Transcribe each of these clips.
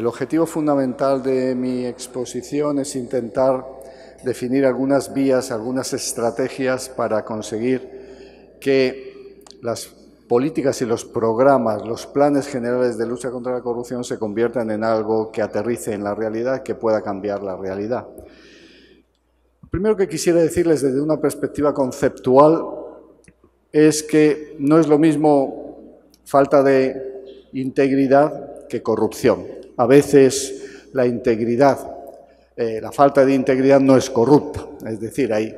El objetivo fundamental de mi exposición es intentar definir algunas vías, algunas estrategias para conseguir que las políticas y los programas, los planes generales de lucha contra la corrupción se conviertan en algo que aterrice en la realidad, que pueda cambiar la realidad. Lo primero que quisiera decirles desde una perspectiva conceptual es que no es lo mismo falta de integridad que corrupción. A veces la integridad, la falta de integridad no es corrupta, es decir, hay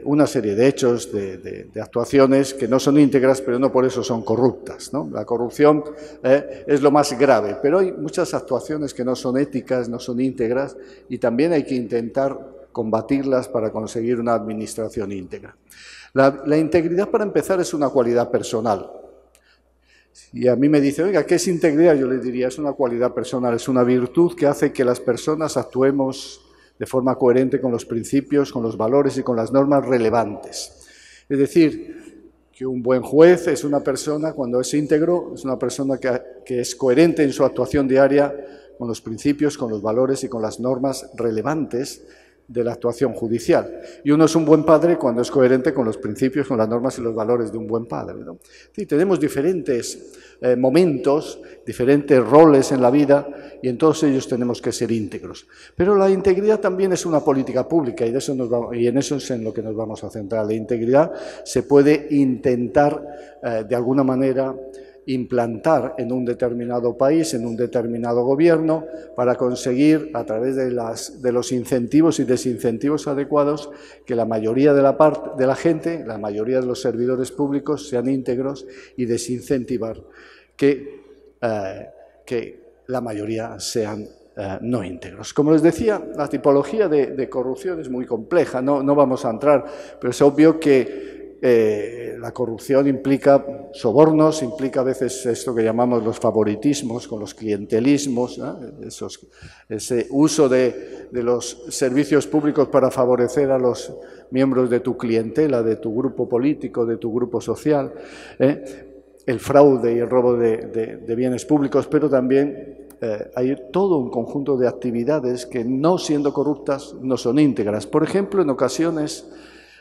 una serie de hechos, de actuaciones que no son íntegras, pero no por eso son corruptas, ¿no? La corrupción es lo más grave, pero hay muchas actuaciones que no son éticas, no son íntegras, y también hay que intentar combatirlas para conseguir una administración íntegra. La integridad, para empezar, es una cualidad personal. Y a mí me dice, oiga, ¿qué es integridad? Yo le diría, es una cualidad personal, es una virtud que hace que las personas actuemos de forma coherente con los principios, con los valores y con las normas relevantes. Es decir, que un buen juez es una persona, cuando es íntegro, es una persona que es coherente en su actuación diaria con los principios, con los valores y con las normas relevantes de la actuación judicial. Y uno es un buen padre cuando es coherente con los principios, con las normas y los valores de un buen padre, ¿no? Sí, tenemos diferentes momentos, diferentes roles en la vida, y en todos ellos tenemos que ser íntegros. Pero la integridad también es una política pública, y en eso es en lo que nos vamos a centrar. La integridad se puede intentar, de alguna manera, implantar en un determinado país, en un determinado gobierno, para conseguir, a través de los incentivos y desincentivos adecuados, que la mayoría de la gente, la mayoría de los servidores públicos sean íntegros, y desincentivar que la mayoría sean no íntegros. Como les decía, la tipología de corrupción es muy compleja, no vamos a entrar, pero es obvio que la corrupción implica sobornos, implica a veces esto que llamamos los favoritismos, con los clientelismos, ¿no? Ese uso de los servicios públicos para favorecer a los miembros de tu clientela, de tu grupo político, de tu grupo social, el fraude y el robo de bienes públicos, pero también hay todo un conjunto de actividades que, no siendo corruptas, no son íntegras. Por ejemplo, en ocasiones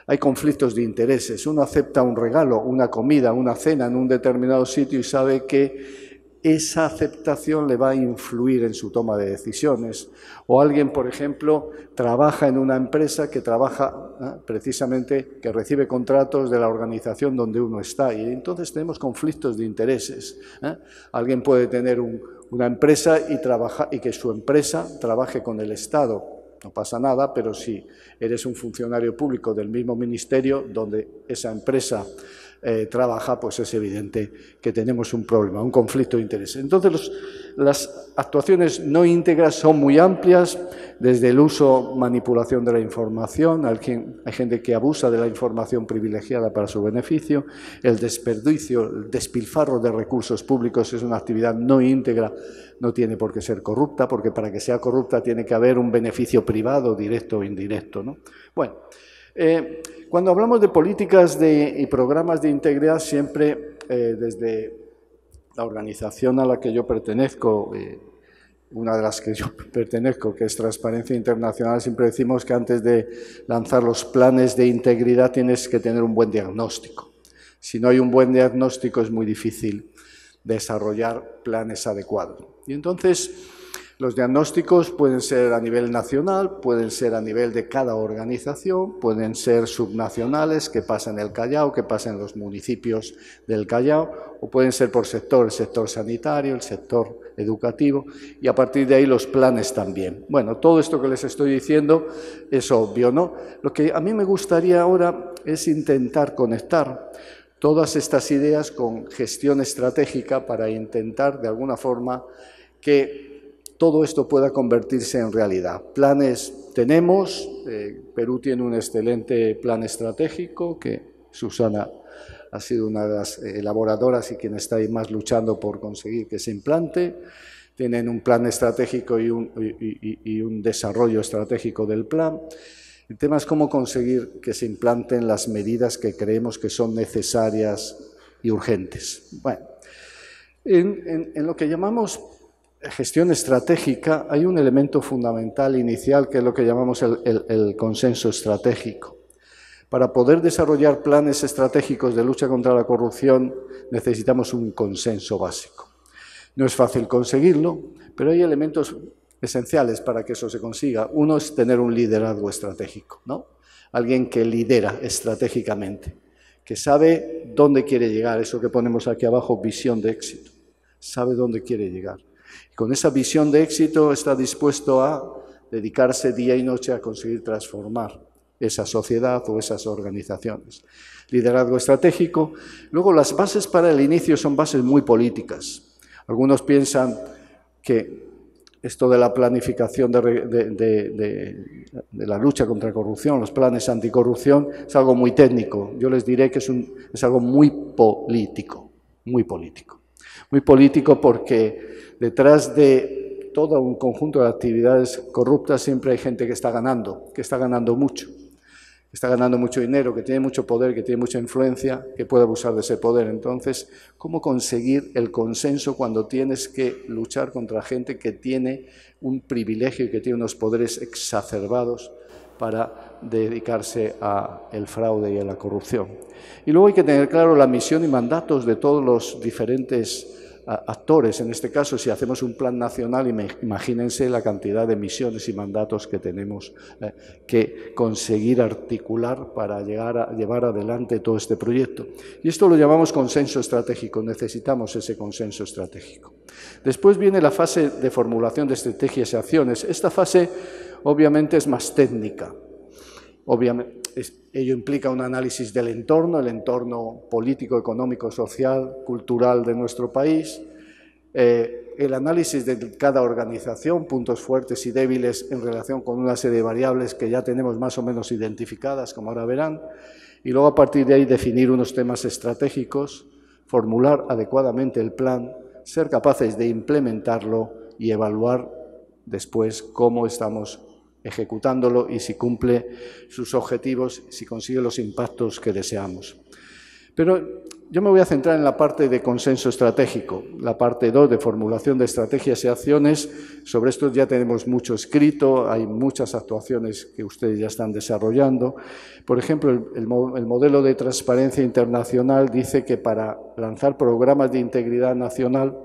hay conflictos de intereses. Uno acepta un regalo, una comida, una cena en un determinado sitio y sabe que esa aceptación le va a influir en su toma de decisiones. O alguien, por ejemplo, trabaja en una empresa que precisamente, que recibe contratos de la organización donde uno está, y entonces tenemos conflictos de intereses. Alguien puede tener una empresa y que su empresa trabaje con el Estado. No pasa nada, pero si eres un funcionario público del mismo ministerio donde esa empresa trabaja, pues es evidente que tenemos un problema, un conflicto de intereses. Entonces, las actuaciones no íntegras son muy amplias, desde el uso, manipulación de la información, hay gente que abusa de la información privilegiada para su beneficio, el desperdicio, el despilfarro de recursos públicos es una actividad no íntegra, no tiene por qué ser corrupta, porque para que sea corrupta tiene que haber un beneficio privado, directo o indirecto, ¿no? Bueno, cuando hablamos de políticas y programas de integridad, siempre desde la organización a la que yo pertenezco, una de las que yo pertenezco, que es Transparencia Internacional, siempre decimos que antes de lanzar los planes de integridad tienes que tener un buen diagnóstico. Si no hay un buen diagnóstico es muy difícil desarrollar planes adecuados. Y entonces los diagnósticos pueden ser a nivel nacional, pueden ser a nivel de cada organización, pueden ser subnacionales, que pasa en el Callao, que pasa en los municipios del Callao, o pueden ser por sector, el sector sanitario, el sector educativo, y a partir de ahí los planes también. Bueno, todo esto que les estoy diciendo es obvio, ¿no? Lo que a mí me gustaría ahora es intentar conectar todas estas ideas con gestión estratégica para intentar, de alguna forma, que todo esto pueda convertirse en realidad. Planes tenemos, Perú tiene un excelente plan estratégico que Susana ha sido una de las elaboradoras y quien está ahí más luchando por conseguir que se implante. Tienen un plan estratégico y un desarrollo estratégico del plan. El tema es cómo conseguir que se implanten las medidas que creemos que son necesarias y urgentes. Bueno, en lo que llamamos gestión estratégica hay un elemento fundamental inicial que es lo que llamamos el consenso estratégico. Para poder desarrollar planes estratégicos de lucha contra la corrupción necesitamos un consenso básico. No es fácil conseguirlo, pero hay elementos esenciales para que eso se consiga. Uno es tener un liderazgo estratégico, ¿no? Alguien que lidera estratégicamente, que sabe dónde quiere llegar, eso que ponemos aquí abajo, visión de éxito. Sabe dónde quiere llegar. Y con esa visión de éxito está dispuesto a dedicarse día y noche a conseguir transformar esa sociedad o esas organizaciones. Liderazgo estratégico. Luego, las bases para el inicio son bases muy políticas. Algunos piensan que esto de la planificación de la lucha contra la corrupción, los planes anticorrupción, es algo muy técnico. Yo les diré que es algo muy político, muy político. Muy político porque detrás de todo un conjunto de actividades corruptas siempre hay gente que está ganando mucho. Que está ganando mucho dinero, que tiene mucho poder, que tiene mucha influencia, que puede abusar de ese poder. Entonces, ¿cómo conseguir el consenso cuando tienes que luchar contra gente que tiene un privilegio y que tiene unos poderes exacerbados para dedicarse al fraude y a la corrupción? Y luego hay que tener claro la misión y mandatos de todos los diferentes actores. En este caso, si hacemos un plan nacional, imagínense la cantidad de misiones y mandatos que tenemos que conseguir articular para llevar adelante todo este proyecto. Y esto lo llamamos consenso estratégico. Necesitamos ese consenso estratégico. Después viene la fase de formulación de estrategias y acciones. Esta fase, obviamente, es más técnica. Obviamente, ello implica un análisis del entorno, el entorno político, económico, social, cultural de nuestro país, el análisis de cada organización, puntos fuertes y débiles en relación con una serie de variables que ya tenemos más o menos identificadas, como ahora verán, y luego a partir de ahí definir unos temas estratégicos, formular adecuadamente el plan, ser capaces de implementarlo y evaluar después cómo estamos ejecutándolo y si cumple sus objetivos, si consigue los impactos que deseamos. Pero yo me voy a centrar en la parte de consenso estratégico, la parte 2 de formulación de estrategias y acciones. Sobre esto ya tenemos mucho escrito, hay muchas actuaciones que ustedes ya están desarrollando. Por ejemplo, el modelo de transparencia internacional dice que para lanzar programas de integridad nacional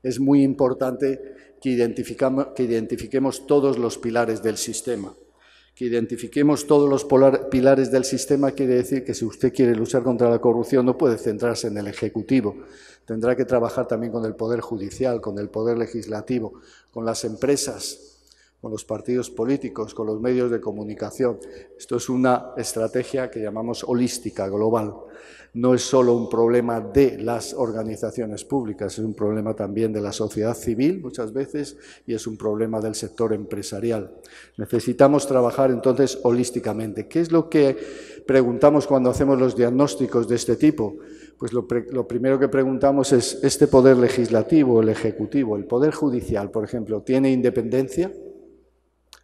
es muy importante que identifiquemos todos los pilares del sistema. Que identifiquemos todos los pilares del sistema quiere decir que si usted quiere luchar contra la corrupción no puede centrarse en el Ejecutivo. Tendrá que trabajar también con el Poder Judicial, con el Poder Legislativo, con las empresas, con los partidos políticos, con los medios de comunicación. Esto es una estrategia que llamamos holística, global. No es solo un problema de las organizaciones públicas, es un problema también de la sociedad civil muchas veces y es un problema del sector empresarial. Necesitamos trabajar entonces holísticamente. ¿Qué es lo que preguntamos cuando hacemos los diagnósticos de este tipo? Pues lo primero que preguntamos es, ¿este poder legislativo, el ejecutivo, el poder judicial, por ejemplo, tiene independencia?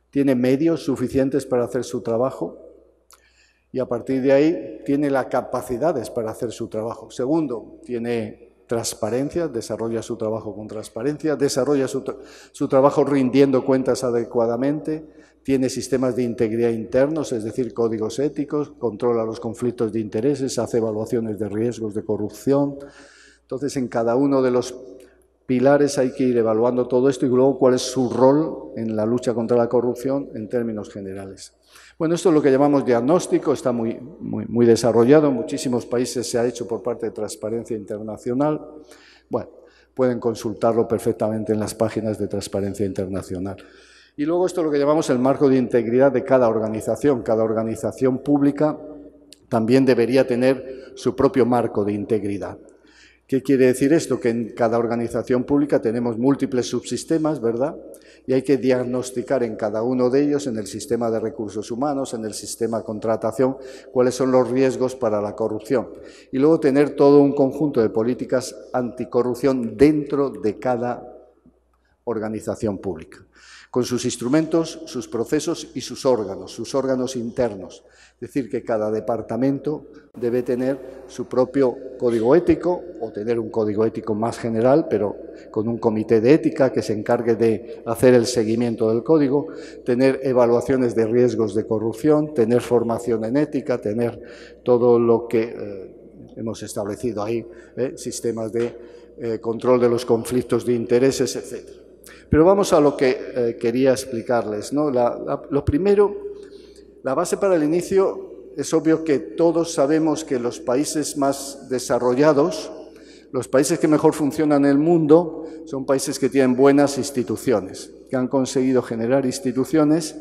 ¿Tiene medios suficientes para hacer su trabajo? Y a partir de ahí tiene las capacidades para hacer su trabajo. Segundo, tiene transparencia, desarrolla su trabajo con transparencia, desarrolla su trabajo rindiendo cuentas adecuadamente, tiene sistemas de integridad internos, es decir, códigos éticos, controla los conflictos de intereses, hace evaluaciones de riesgos de corrupción. Entonces, en cada uno de los pilares hay que ir evaluando todo esto y luego cuál es su rol en la lucha contra la corrupción en términos generales. Bueno, esto es lo que llamamos diagnóstico, está muy desarrollado, en muchísimos países se ha hecho por parte de Transparencia Internacional. Bueno, pueden consultarlo perfectamente en las páginas de Transparencia Internacional. Y luego esto es lo que llamamos el marco de integridad de cada organización. Cada organización pública también debería tener su propio marco de integridad. ¿Qué quiere decir esto? Que en cada organización pública tenemos múltiples subsistemas, ¿verdad? Y hay que diagnosticar en cada uno de ellos, en el sistema de recursos humanos, en el sistema de contratación, cuáles son los riesgos para la corrupción. Y luego tener todo un conjunto de políticas anticorrupción dentro de cada organización pública. con sus instrumentos, sus procesos y sus órganos internos. Es decir, que cada departamento debe tener su propio código ético o tener un código ético más general, pero con un comité de ética que se encargue de hacer el seguimiento del código, tener evaluaciones de riesgos de corrupción, tener formación en ética, tener todo lo que hemos establecido ahí, sistemas de control de los conflictos de intereses, etc. Pero vamos a lo que quería explicarles, ¿no? Lo primero, la base para el inicio, es obvio que todos sabemos que los países más desarrollados, los países que mejor funcionan en el mundo, son países que tienen buenas instituciones, que han conseguido generar instituciones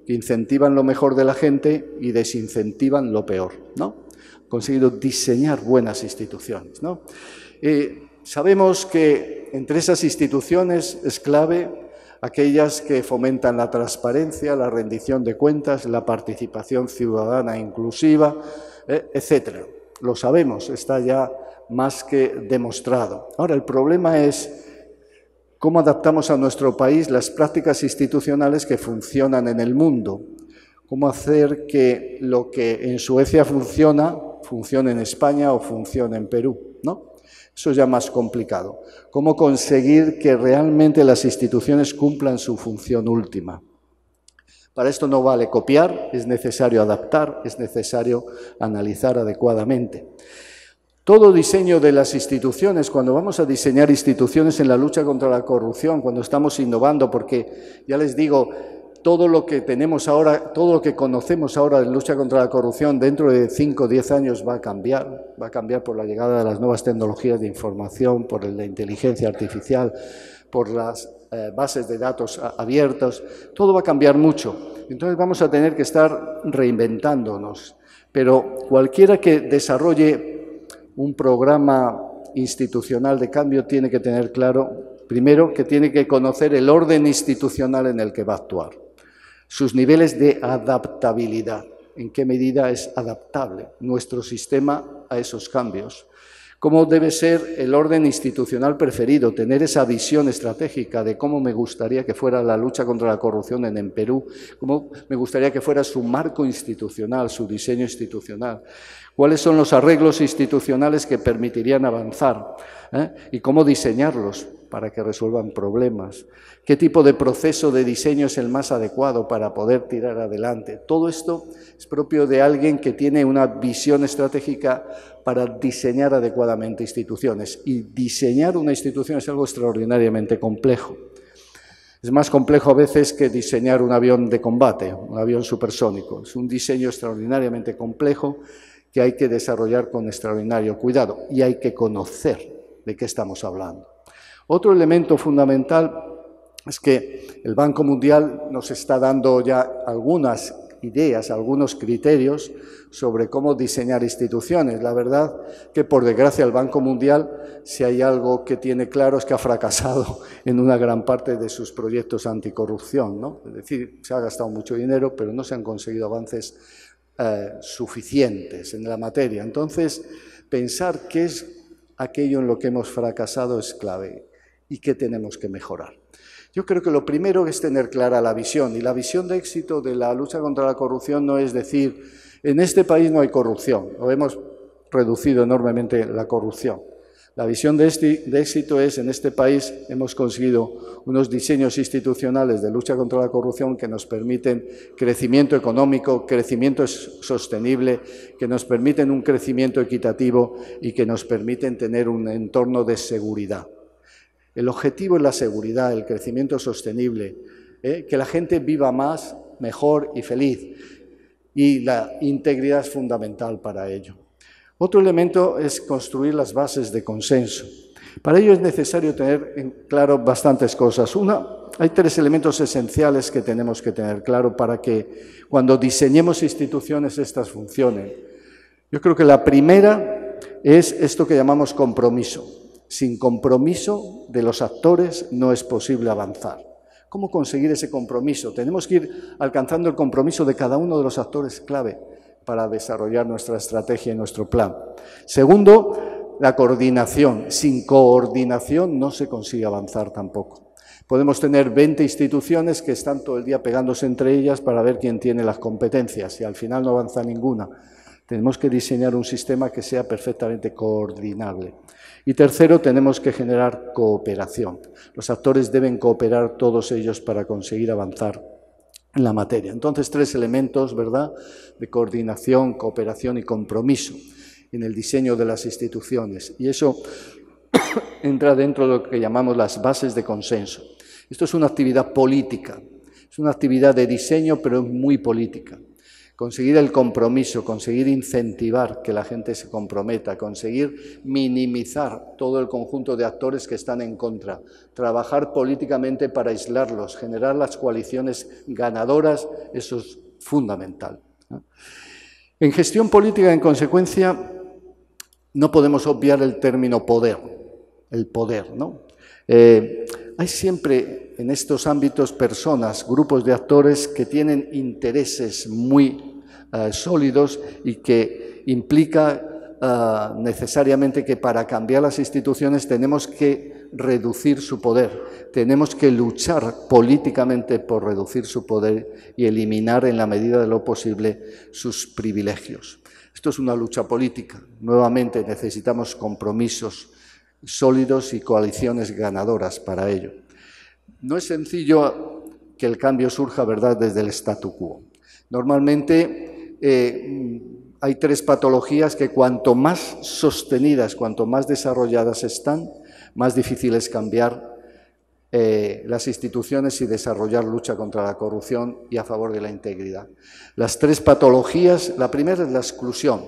que incentivan lo mejor de la gente y desincentivan lo peor, ¿no? Han conseguido diseñar buenas instituciones, ¿no? Sabemos que entre esas instituciones es clave aquellas que fomentan la transparencia, la rendición de cuentas, la participación ciudadana inclusiva, etcétera. Lo sabemos, está ya más que demostrado. Ahora, el problema es cómo adaptamos a nuestro país las prácticas institucionales que funcionan en el mundo. Cómo hacer que lo que en Suecia funciona, funcione en España o funcione en Perú, ¿no? Eso es ya más complicado. ¿Cómo conseguir que realmente las instituciones cumplan su función última? Para esto no vale copiar, es necesario adaptar, es necesario analizar adecuadamente. Todo diseño de las instituciones, cuando vamos a diseñar instituciones en la lucha contra la corrupción, cuando estamos innovando, porque ya les digo, todo lo que tenemos ahora, todo lo que conocemos ahora de lucha contra la corrupción, dentro de 5 o 10 años va a cambiar por la llegada de las nuevas tecnologías de información, por la inteligencia artificial, por las bases de datos abiertos, todo va a cambiar mucho. Entonces vamos a tener que estar reinventándonos, pero cualquiera que desarrolle un programa institucional de cambio tiene que tener claro, primero, que tiene que conocer el orden institucional en el que va a actuar. Sus niveles de adaptabilidad, en qué medida es adaptable nuestro sistema a esos cambios. Cómo debe ser el orden institucional preferido, tener esa visión estratégica de cómo me gustaría que fuera la lucha contra la corrupción en Perú, cómo me gustaría que fuera su marco institucional, su diseño institucional. ¿Cuáles son los arreglos institucionales que permitirían avanzar? Y cómo diseñarlos para que resuelvan problemas. ¿Qué tipo de proceso de diseño es el más adecuado para poder tirar adelante? Todo esto es propio de alguien que tiene una visión estratégica para diseñar adecuadamente instituciones. Y diseñar una institución es algo extraordinariamente complejo. Es más complejo a veces que diseñar un avión de combate, un avión supersónico. Es un diseño extraordinariamente complejo que hay que desarrollar con extraordinario cuidado y hay que conocer de qué estamos hablando. Otro elemento fundamental es que el Banco Mundial nos está dando ya algunas ideas, algunos criterios sobre cómo diseñar instituciones. La verdad que, por desgracia, el Banco Mundial, si hay algo que tiene claro, es que ha fracasado en una gran parte de sus proyectos anticorrupción, ¿no? Es decir, se ha gastado mucho dinero, pero no se han conseguido avances suficientes en la materia. Entonces, pensar qué es aquello en lo que hemos fracasado es clave y qué tenemos que mejorar. Yo creo que lo primero es tener clara la visión, y la visión de éxito de la lucha contra la corrupción no es decir, en este país no hay corrupción, o hemos reducido enormemente la corrupción. La visión de éxito es, en este país hemos conseguido unos diseños institucionales de lucha contra la corrupción que nos permiten crecimiento económico, crecimiento sostenible, que nos permiten un crecimiento equitativo y que nos permiten tener un entorno de seguridad. El objetivo es la seguridad, el crecimiento sostenible, que la gente viva más, mejor y feliz. Y la integridad es fundamental para ello. Otro elemento es construir las bases de consenso. Para ello es necesario tener en claro bastantes cosas. Hay 3 elementos esenciales que tenemos que tener claro para que cuando diseñemos instituciones estas funcionen. Yo creo que la primera es esto que llamamos compromiso. Sin compromiso de los actores no es posible avanzar. ¿Cómo conseguir ese compromiso? Tenemos que ir alcanzando el compromiso de cada uno de los actores clave para desarrollar nuestra estrategia y nuestro plan. Segundo, la coordinación. Sin coordinación no se consigue avanzar tampoco. Podemos tener 20 instituciones que están todo el día pegándose entre ellas para ver quién tiene las competencias y al final no avanza ninguna. Tenemos que diseñar un sistema que sea perfectamente coordinable. Y tercero, tenemos que generar cooperación. Los actores deben cooperar todos ellos para conseguir avanzar en la materia. Entonces, 3 elementos, ¿verdad?, de coordinación, cooperación y compromiso en el diseño de las instituciones. Y eso entra dentro de lo que llamamos las bases de consenso. Esto es una actividad política, es una actividad de diseño, pero es muy política. Conseguir el compromiso, conseguir incentivar que la gente se comprometa, conseguir minimizar todo el conjunto de actores que están en contra, trabajar políticamente para aislarlos, generar las coaliciones ganadoras, eso es fundamental, ¿no? En gestión política, en consecuencia, no podemos obviar el término poder, el poder, ¿no? Hay siempre en estos ámbitos personas, grupos de actores que tienen intereses muy sólidos y que implica necesariamente que para cambiar las instituciones tenemos que reducir su poder, tenemos que luchar políticamente por reducir su poder y eliminar en la medida de lo posible sus privilegios. Esto es una lucha política. Nuevamente necesitamos compromisos sólidos y coaliciones ganadoras para ello. No es sencillo que el cambio surja, ¿verdad?, desde el statu quo. Normalmente hay 3 patologías que cuanto más sostenidas, cuanto más desarrolladas están, más difícil es cambiar las instituciones y desarrollar lucha contra la corrupción y a favor de la integridad. Las 3 patologías, la primera es la exclusión.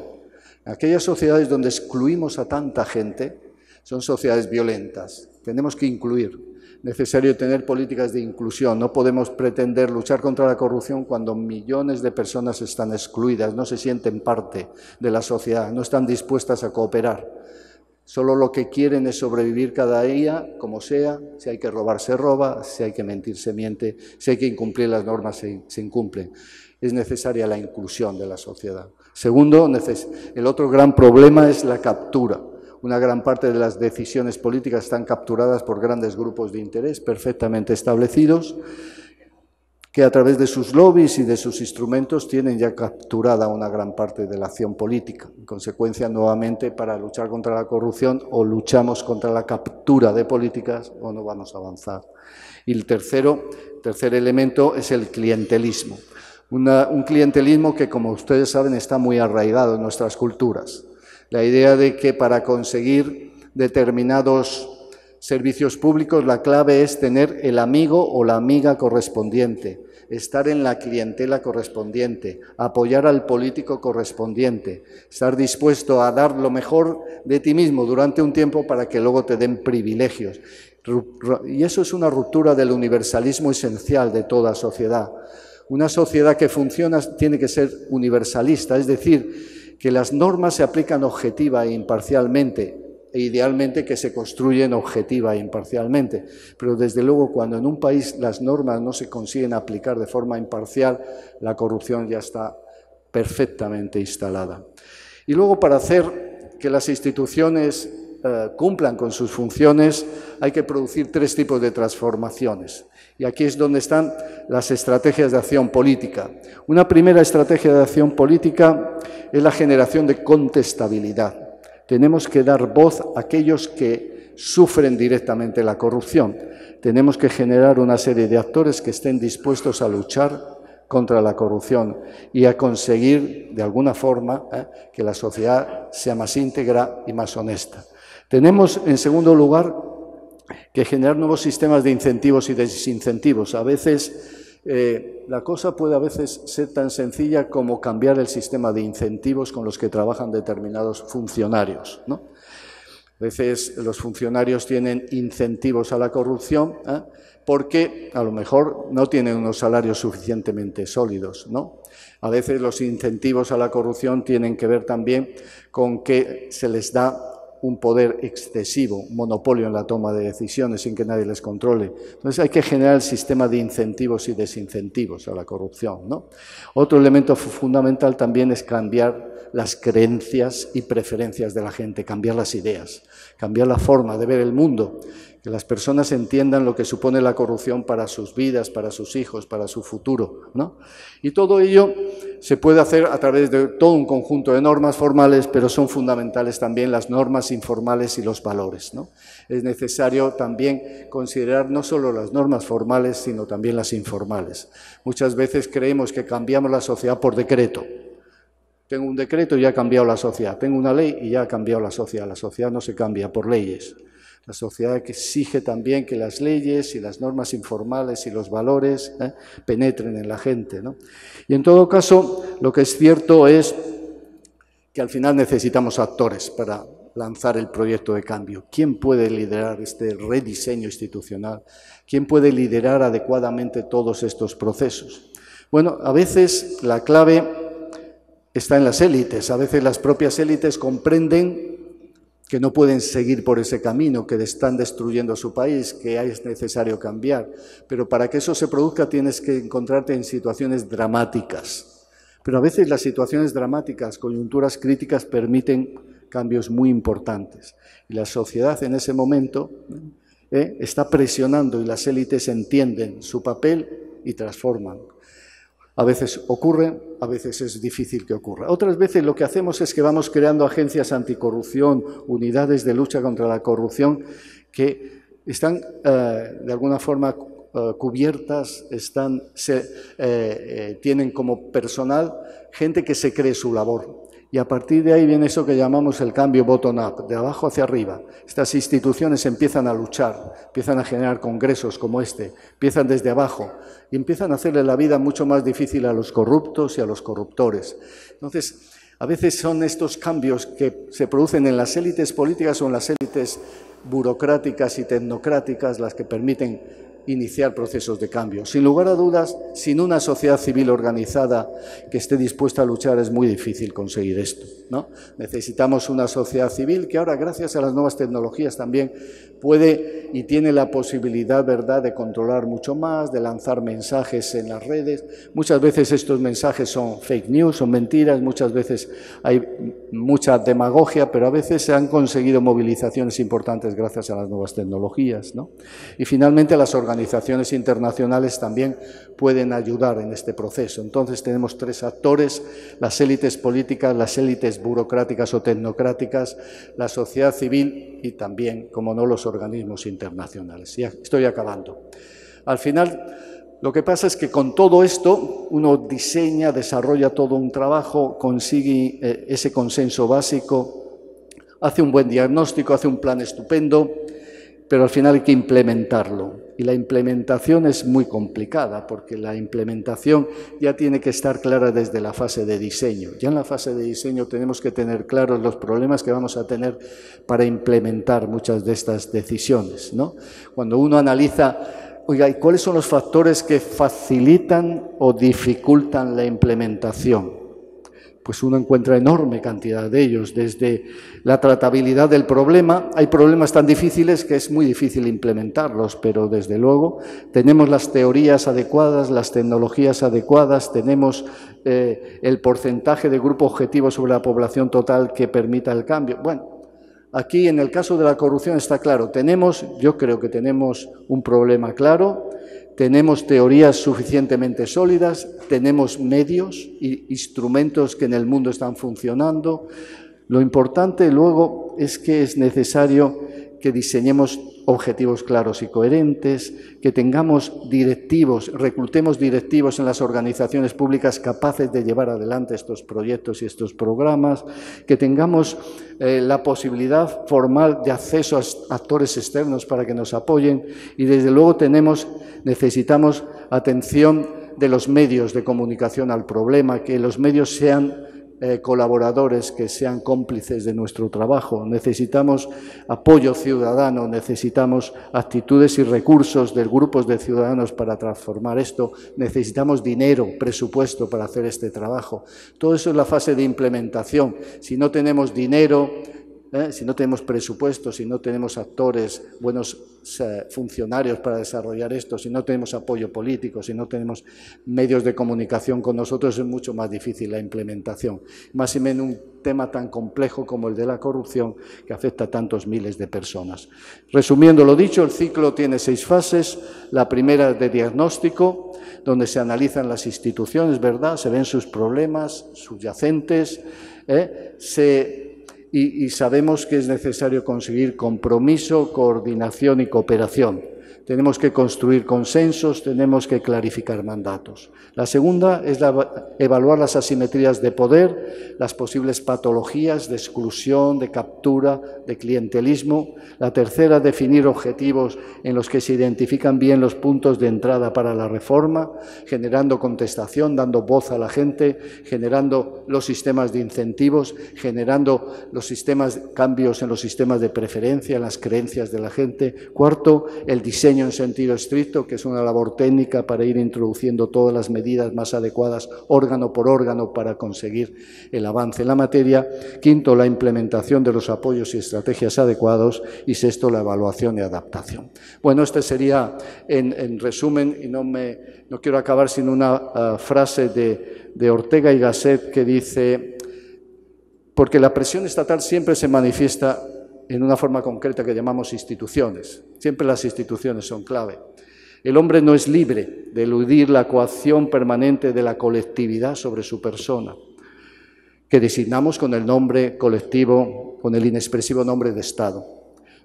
En aquellas sociedades donde excluimos a tanta gente, son sociedades violentas. Tenemos que incluir. Necesario tener políticas de inclusión. No podemos pretender luchar contra la corrupción cuando millones de personas están excluidas, no se sienten parte de la sociedad, no están dispuestas a cooperar. Solo lo que quieren es sobrevivir cada día, como sea. Si hay que robar, se roba. Si hay que mentir, se miente. Si hay que incumplir las normas, se incumplen. Es necesaria la inclusión de la sociedad. Segundo, el otro gran problema es la captura. Una gran parte de las decisiones políticas están capturadas por grandes grupos de interés perfectamente establecidos que a través de sus lobbies y de sus instrumentos tienen ya capturada una gran parte de la acción política. En consecuencia, nuevamente, para luchar contra la corrupción o luchamos contra la captura de políticas o no vamos a avanzar. Y el tercer elemento es el clientelismo. Un clientelismo que, como ustedes saben, está muy arraigado en nuestras culturas. La idea de que para conseguir determinados servicios públicos la clave es tener el amigo o la amiga correspondiente, estar en la clientela correspondiente, apoyar al político correspondiente, estar dispuesto a dar lo mejor de ti mismo durante un tiempo para que luego te den privilegios. Y eso es una ruptura del universalismo esencial de toda sociedad. Una sociedad que funciona tiene que ser universalista, es decir, que las normas se aplican objetiva e imparcialmente, e idealmente que se construyen objetiva e imparcialmente. Pero desde luego, cuando en un país las normas no se consiguen aplicar de forma imparcial, la corrupción ya está perfectamente instalada. Y luego, para hacer que las instituciones cumplan con sus funciones, hay que producir 3 tipos de transformaciones. Y aquí es donde están las estrategias de acción política. Una primera estrategia de acción política es la generación de contestabilidad. Tenemos que dar voz a aquellos que sufren directamente la corrupción. Tenemos que generar una serie de actores que estén dispuestos a luchar contra la corrupción y a conseguir, de alguna forma, que la sociedad sea más íntegra y más honesta. Tenemos, en segundo lugar, que generar nuevos sistemas de incentivos y desincentivos. A veces la cosa puede a veces ser tan sencilla como cambiar el sistema de incentivos con los que trabajan determinados funcionarios, ¿no? A veces los funcionarios tienen incentivos a la corrupción porque a lo mejor no tienen unos salarios suficientemente sólidos, ¿no? A veces los incentivos a la corrupción tienen que ver también con que se les da un poder excesivo, un monopolio en la toma de decisiones sin que nadie les controle. Entonces hay que generar el sistema de incentivos y desincentivos a la corrupción, ¿no? Otro elemento fundamental también es cambiar las creencias y preferencias de la gente, cambiar las ideas, cambiar la forma de ver el mundo, que las personas entiendan lo que supone la corrupción para sus vidas, para sus hijos, para su futuro, ¿no? Y todo ello se puede hacer a través de todo un conjunto de normas formales, pero son fundamentales también las normas informales y los valores, ¿no? Es necesario también considerar no solo las normas formales, sino también las informales. Muchas veces creemos que cambiamos la sociedad por decreto. Tengo un decreto y ya ha cambiado la sociedad. Tengo una ley y ya ha cambiado la sociedad. La sociedad no se cambia por leyes. La sociedad exige también que las leyes y las normas informales y los valores penetren en la gente, ¿no? Y en todo caso, lo que es cierto es que al final necesitamos actores para lanzar el proyecto de cambio. ¿Quién puede liderar este rediseño institucional? ¿Quién puede liderar adecuadamente todos estos procesos? Bueno, a veces la clave está en las élites. A veces las propias élites comprenden que no pueden seguir por ese camino, que están destruyendo su país, que es necesario cambiar. Pero para que eso se produzca tienes que encontrarte en situaciones dramáticas. Pero a veces las situaciones dramáticas, coyunturas críticas, permiten cambios muy importantes. Y la sociedad en ese momento está presionando y las élites entienden su papel y transforman. A veces ocurre, a veces es difícil que ocurra. Otras veces lo que hacemos es que vamos creando agencias anticorrupción, unidades de lucha contra la corrupción que están de alguna forma cubiertas, tienen como personal gente que se cree su labor. Y a partir de ahí viene eso que llamamos el cambio bottom-up, de abajo hacia arriba. Estas instituciones empiezan a luchar, empiezan a generar congresos como este, empiezan desde abajo y empiezan a hacerle la vida mucho más difícil a los corruptos y a los corruptores. Entonces, a veces son estos cambios que se producen en las élites políticas o en las élites burocráticas y tecnocráticas las que permiten iniciar procesos de cambio. Sin lugar a dudas, sin una sociedad civil organizada que esté dispuesta a luchar es muy difícil conseguir esto, ¿no? Necesitamos una sociedad civil que ahora, gracias a las nuevas tecnologías, también puede y tiene la posibilidad, ¿verdad?, de controlar mucho más, de lanzar mensajes en las redes. Muchas veces estos mensajes son fake news, son mentiras, muchas veces hay mucha demagogia, pero a veces se han conseguido movilizaciones importantes gracias a las nuevas tecnologías, ¿no? Y finalmente las organizaciones internacionales también pueden ayudar en este proceso. Entonces tenemos tres actores: las élites políticas, las élites burocráticas o tecnocráticas, la sociedad civil y también, como no, los organismos internacionales. Ya estoy acabando. Al final, lo que pasa es que con todo esto uno diseña, desarrolla todo un trabajo, consigue ese consenso básico, hace un buen diagnóstico, hace un plan estupendo, pero al final hay que implementarlo. Y la implementación es muy complicada, porque la implementación ya tiene que estar clara desde la fase de diseño. Ya en la fase de diseño tenemos que tener claros los problemas que vamos a tener para implementar muchas de estas decisiones, ¿no? Cuando uno analiza, oiga, ¿y cuáles son los factores que facilitan o dificultan la implementación? Pues uno encuentra enorme cantidad de ellos, desde la tratabilidad del problema. Hay problemas tan difíciles que es muy difícil implementarlos, pero desde luego tenemos las teorías adecuadas, las tecnologías adecuadas, tenemos el porcentaje de grupo objetivo sobre la población total que permita el cambio. Bueno, aquí en el caso de la corrupción está claro, yo creo que tenemos un problema claro. Tenemos teorías suficientemente sólidas, tenemos medios e instrumentos que en el mundo están funcionando. Lo importante luego es que es necesario que diseñemos objetivos claros y coherentes, que tengamos directivos, reclutemos directivos en las organizaciones públicas capaces de llevar adelante estos proyectos y estos programas, que tengamos la posibilidad formal de acceso a actores externos para que nos apoyen y desde luego necesitamos atención de los medios de comunicación al problema, que los medios sean colaboradores, que sean cómplices de nuestro trabajo. Necesitamos apoyo ciudadano, necesitamos actitudes y recursos de grupos de ciudadanos para transformar esto, necesitamos dinero, presupuesto para hacer este trabajo. Todo eso es la fase de implementación. Si no tenemos dinero, si no tenemos presupuestos, si no tenemos actores, buenos funcionarios para desarrollar esto, si no tenemos apoyo político, si no tenemos medios de comunicación con nosotros, es mucho más difícil la implementación. Más y menos un tema tan complejo como el de la corrupción que afecta a tantos miles de personas. Resumiendo lo dicho, el ciclo tiene 6 fases. La primera es de diagnóstico, donde se analizan las instituciones, ¿verdad? Se ven sus problemas subyacentes, y sabemos que es necesario conseguir compromiso, coordinación y cooperación. Tenemos que construir consensos, tenemos que clarificar mandatos. La segunda es evaluar las asimetrías de poder, las posibles patologías de exclusión, de captura, de clientelismo. La tercera, definir objetivos en los que se identifican bien los puntos de entrada para la reforma, generando contestación, dando voz a la gente, generando los sistemas de incentivos, generando cambios en los sistemas de preferencia, en las creencias de la gente. Cuarto, el diseño en sentido estricto, que es una labor técnica para ir introduciendo todas las medidas más adecuadas, órgano por órgano, para conseguir el avance en la materia. Quinto, la implementación de los apoyos y estrategias adecuados. Y sexto, la evaluación y adaptación. Bueno, este sería en resumen, y no quiero acabar sin una frase de Ortega y Gasset que dice: porque la presión estatal siempre se manifiesta en una forma concreta que llamamos instituciones. Siempre las instituciones son clave. El hombre no es libre de eludir la coacción permanente de la colectividad sobre su persona, que designamos con el nombre colectivo, con el inexpresivo nombre de Estado.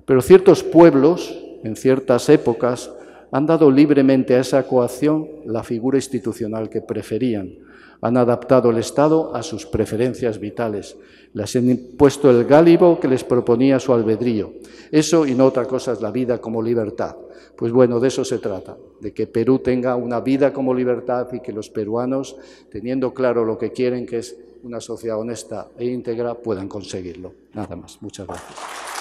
Pero ciertos pueblos, en ciertas épocas, han dado libremente a esa coacción la figura institucional que preferían. Han adaptado el Estado a sus preferencias vitales. Les han impuesto el gálibo que les proponía su albedrío. Eso y no otra cosa es la vida como libertad. Pues bueno, de eso se trata, de que Perú tenga una vida como libertad y que los peruanos, teniendo claro lo que quieren, que es una sociedad honesta e íntegra, puedan conseguirlo. Nada más. Muchas gracias.